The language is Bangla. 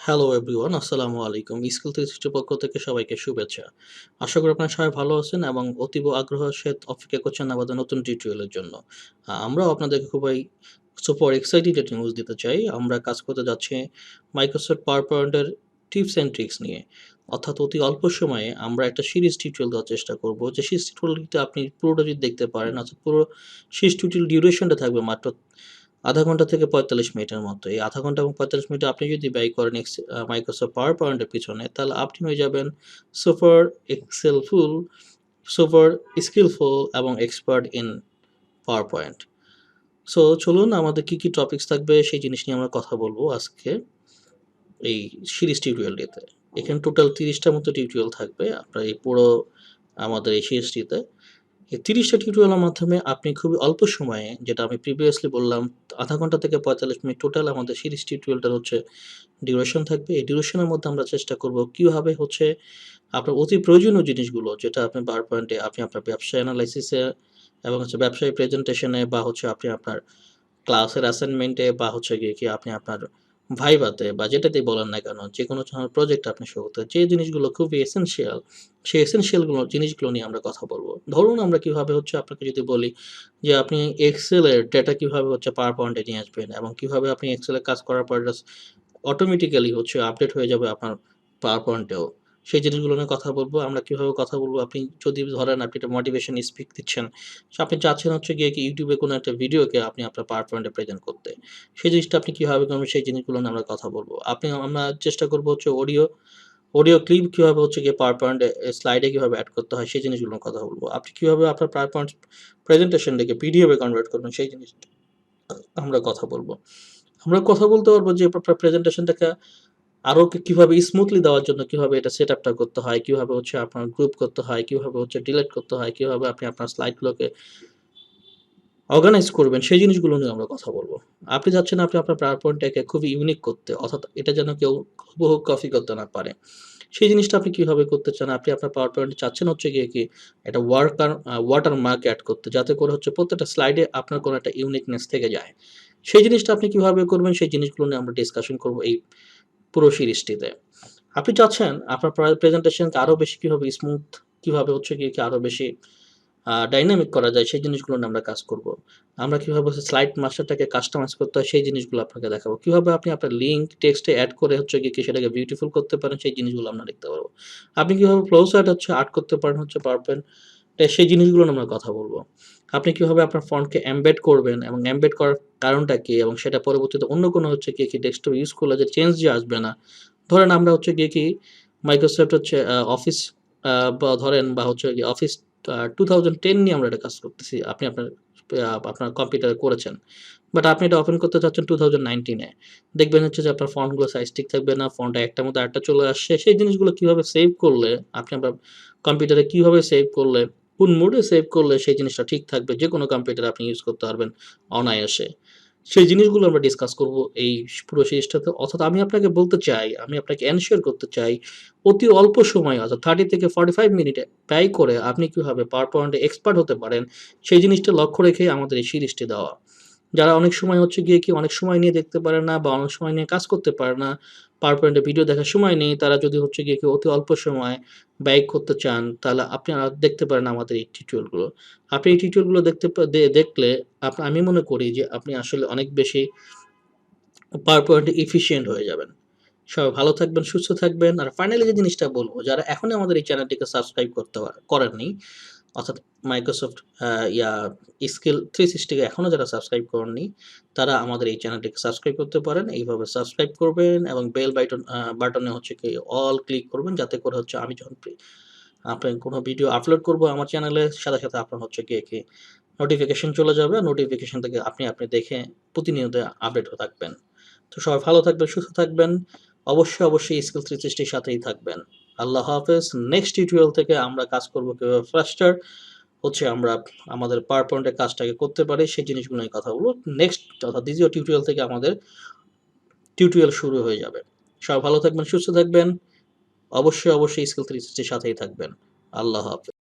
হ্যালো এভরিওয়ান, আসসালামু আলাইকুম। স্কুল 360 পক্ষ থেকে সবাইকে শুভেচ্ছা। আশা করি আপনারা সবাই ভালো আছেন এবং অতীব আগ্রহের সাথে অপেক্ষা করছেন আমাদের নতুন টিউটোরিয়ালের জন্য। আমরাও আপনাদেরকে খুবই সুপার এক্সাইটেড একটা নিউজ দিতে চাই। আমরা কাজ করতে যাচ্ছি মাইক্রোসফট পাওয়ার পয়েন্টের টিপস অ্যান্ড ট্রিক্স নিয়ে। অর্থাৎ অতি অল্প সময়ে আমরা একটা সিরিজ টিউটোরিয়াল দেওয়ার চেষ্টা করব। যে সিরিজ টিউটোরিয়ালটা আপনি পুরোটা যদি দেখতে পারেন, অর্থাৎ পুরো সিরিজ টিউটোরিয়াল ডিউরেশনটা থাকবে মাত্র ০.৫ ঘন্টা থেকে ৪৫ মিনিটের মতো। এই ০.৫ ঘন্টা এবং ৪৫ মিনিট আপনি যদি ব্যয় করেন মাইক্রোসফট পাওয়ার পয়েন্টের পিছনে, তাহলে আপনি হয়ে যাবেন সুপার এক্সেলফুল, সুপার স্কিলফুল এবং expert in power point. So চলুন আমাদের কী, কী টপিকস থাকবে সেই জিনিস নিয়ে আমরা কথা বলব আজকে এই সিরিজ টিউটোরিয়ালটিতে। এখানে টোটাল ৩০ টার মতো টিউটোরিয়াল থাকবে আপনার এই পুরো আমাদের এই সিরিজটিতে। এই ৩০ টা টিউটোরিয়ালের মাধ্যমে আপনি খুবই অল্প সময়ে, যেটা আমি প্রিভিয়াসলি বললাম, ০.৫ ঘন্টা থেকে ৪৫ মিনিট টোটাল আমাদের সিরিজ টিউটোরিয়ালটার হচ্ছে ডিউরেশন থাকবে। এই ডিউরেশনের মধ্যে আমরা চেষ্টা করব কিভাবে হচ্ছে আপনার অতি প্রয়োজনীয় জিনিসগুলো, যেটা আপনি পাওয়ার পয়েন্টে আপনি আপনার ব্যবসায় অ্যানালাইসিসে এবং হচ্ছে ব্যবসায়ী প্রেজেন্টেশনে বা হচ্ছে আপনি আপনার ক্লাসের অ্যাসাইনমেন্টে বা হচ্ছে গিয়ে কি আপনি আপনার ভাইভাতে বা যেটাতেই বলেন না কেন, যেকোনো ধরনের প্রজেক্ট আপনি শুরু করতে যে জিনিসগুলো খুবই এসেনশিয়াল, সেই এসেনশিয়াল জিনিসগুলো নিয়ে আমরা কথা বলব। ধরুন আমরা কিভাবে হচ্ছে আপনাকে যদি বলি যে আপনি এক্সেলের ডেটা কিভাবে হচ্ছে পাওয়ার পয়েন্টে নিয়ে আসবেন এবং কিভাবে আপনি এক্সেলে কাজ করার পর জাস্ট অটোমেটিক্যালি হচ্ছে আপডেট হয়ে যাবে আপনার পাওয়ার পয়েন্টেও। সেই জিনিসগুলো নিয়ে কথা বলব। আমরা কিভাবে কথা বলব, আপনি যদি ধরেন আপনি একটা মোটিভেশন স্পিচ দিচ্ছেন, সো আপনি চাচ্ছেন হচ্ছে গিয়ে কি YouTube এ কোনো একটা ভিডিওকে আপনি আপনার পাওয়ার পয়েন্টে প্রেজেন্ট করতে। সেই জিনিসটা আপনি কিভাবে করবেন সেই জিনিসগুলো নিয়ে আমরা কথা বলব। আমরা চেষ্টা করব হচ্ছে অডিও ক্লিপ কিভাবে হচ্ছে গিয়ে পাওয়ার পয়েন্টে স্লাইডে কিভাবে এড করতে হয় সেই জিনিসগুলো নিয়ে কথা বলব। আপনি কিভাবে আপনার পাওয়ার পয়েন্ট প্রেজেন্টেশনটাকে পিডিএফ এ কনভার্ট করবেন সেই জিনিসটা আমরা কথা বলব। আমরা কথা বলতে পারবো যে আপনার প্রেজেন্টেশনটাকে আরো কিভাবে স্মুথলি দেওয়ার জন্য কিভাবে এটা সেটআপটা করতে হয়, কিভাবে হচ্ছে আপনার গ্রুপ করতে হয়, কিভাবে হচ্ছে ডিলিট করতে হয়, কিভাবে আপনি আপনার স্লাইডগুলোকে অর্গানাইজ করবেন সেই জিনিসগুলো নিয়ে আমরা কথা বলব। আপনি চাচ্ছেন আপনি আপনার PowerPoint-টাকে খুবই ইউনিক করতে, অর্থাৎ এটা যেন কেউ হুবহু কপি করতে না পারে। সেই জিনিসটা আপনি কিভাবে করতে চান? আপনি আপনার PowerPoint চাচ্ছেন হচ্ছে গিয়ে কি একটা ওয়াটারমার্ক এড করতে, যাতে করে হচ্ছে প্রত্যেকটা স্লাইডে আপনার কোনো একটা ইউনিকনেস থেকে যায়। সেই জিনিসটা আপনি কিভাবে করবেন সেই জিনিসগুলো নিয়ে আমরা ডিসকাশন করব এই পুরো সিরিজটিতে। আপনি চাচ্ছেন আপনার প্রেজেন্টেশনকে আরো বেশি কিভাবে স্মুথ, কিভাবে হচ্ছে গিয়ে কি আরো বেশি ডাইনামিক করা যায় সেই জিনিসগুলো নিয়ে আমরা কাজ করব। আমরা কিভাবে হচ্ছে স্লাইড মাস্টারটাকে কাস্টমাইজ করতে হয় সেই জিনিসগুলো আপনাকে দেখাবো। কিভাবে আপনি আপনার লিঙ্ক টেক্সটে এড করে হচ্ছে গিয়ে কি সেটাকে বিউটিফুল করতে পারেন সেই জিনিসগুলো আমরা দেখতে পারবো। আপনি কিভাবে ফ্লো চার্ট হচ্ছে আর্ট করতে পারেন হচ্ছে পাওয়ারপয়েন্ট সেই জিনিসগুলো নিয়ে আমরা কথা বলব। আপনি কিভাবে আপনার ফন্টকে এমবেড করবেন এবং এমবেড করার কারণটা কি এবং সেটা পরবর্তীতে অন্য কোনো হচ্ছে গিয়ে কি ডেস্কটপ ইউজ করলে যে চেঞ্জ যে আসবে না। ধরেন আমরা হচ্ছে গিয়ে কি মাইক্রোসফট হচ্ছে অফিস বা ধরেন বা হচ্ছে গিয়ে অফিস 2010 নিয়ে আমরা একটা কাজ করতেছি। আপনি আপনার কম্পিউটারে করেছেন। বাট আপনি এটা ওপেন করতে চাচ্ছেন 2019 এ। দেখবেন হচ্ছে যে আপনার ফন্টগুলো সাইজ ঠিক থাকবে না। ফন্ট একটার মধ্যে আরেকটা চলে আসছে। সেই জিনিসগুলো কিভাবে সেভ করলে আপনি আপনার কম্পিউটারে কিভাবে সেভ করলে, কোন মোডে সেভ করলে সেই জিনিসটা ঠিক থাকবে। যেকোনো কম্পিউটারে আপনি ইউজ করতে পারবেন অনায়াসে। সেই জিনিসগুলো আমরা ডিসকাস করব এই পুরো সিরিজটাতে। অর্থাৎ আমি আপনাকে বলতে চাই, আমি আপনাকে এনশিওর করতে চাই, অতি অল্প সময়ে অর্থাৎ 30 থেকে 45 মিনিটে ব্যয় করে আপনি কিভাবে পাওয়ার পয়েন্টে এক্সপার্ট হতে পারেন, সেই জিনিসটা লক্ষ্য রেখেই আমাদের এই সিরিজটি দেওয়া। যারা অনেক সময় হচ্ছে গিয়ে কি অনেক সময় নিয়ে দেখতে পারে না বা অনেক সময় নিয়ে কাজ করতে পারে না, পাওয়ার পয়েন্টে ভিডিও দেখার সময় নেই, তারা যদি হচ্ছে গিয়ে কি অতি অল্প সময় ব্যয় করতে চান, তাহলে আপনারা দেখতে পারেন আমাদের এই টিউটোরিয়ালগুলো। আপনি এই টিউটোরিয়ালগুলো দেখলে আমি মনে করি যে আপনি আসলে অনেক বেশি পাওয়ার পয়েন্টে এফিশিয়েন্ট হয়ে যাবেন। সবাই ভালো থাকবেন, সুস্থ থাকবেন। আর ফাইনালি যে জিনিসটা বলব, যারা এখনই আমাদের এই চ্যানেলটিকে সাবস্ক্রাইব করেননি, অর্থাৎ মাইক্রোসফট আ ইয়া স্কিল 360 কে এখনো যারা সাবস্ক্রাইব করেননি, তারা আমাদের এই চ্যানেলটিকে সাবস্ক্রাইব করতে পারেন। এইভাবে সাবস্ক্রাইব করবেন এবং বেল বাটনে হচ্ছে কি অল ক্লিক করবেন, যাতে করে হচ্ছে আমি যখন আপনার কোনো ভিডিও আপলোড করব আমার চ্যানেলে, সাথে, সাথে আপনার হচ্ছে গিয়ে কি নোটিফিকেশন চলে যাবে। নোটিফিকেশন থেকে আপনি দেখে প্রতিনিয়ত আপডেট হয়ে থাকবেন। তো সবাই ভালো থাকবেন, সুস্থ থাকবেন। অবশ্যই স্কিল 360 র সাথেই থাকবেন। আল্লাহ হাফেজ। নেক্সট টিউটোরিয়াল থেকে আমরা কাজ করব কিভাবে ফাস্টার হচ্ছে আমরা আমাদের পাওয়ার পয়েন্টের কাজটাকে করতে পারি সেই জিনিসগুলো নিয়ে কথা বলব। নেক্সট অর্থাৎ দ্বিতীয় টিউটোরিয়াল থেকে আমাদের টিউটোরিয়াল শুরু হয়ে যাবে। সবাই ভালো থাকবেন, সুস্থ থাকবেন। অবশ্যই স্কিল 360 র সাথেই থাকবেন। আল্লাহ হাফেজ।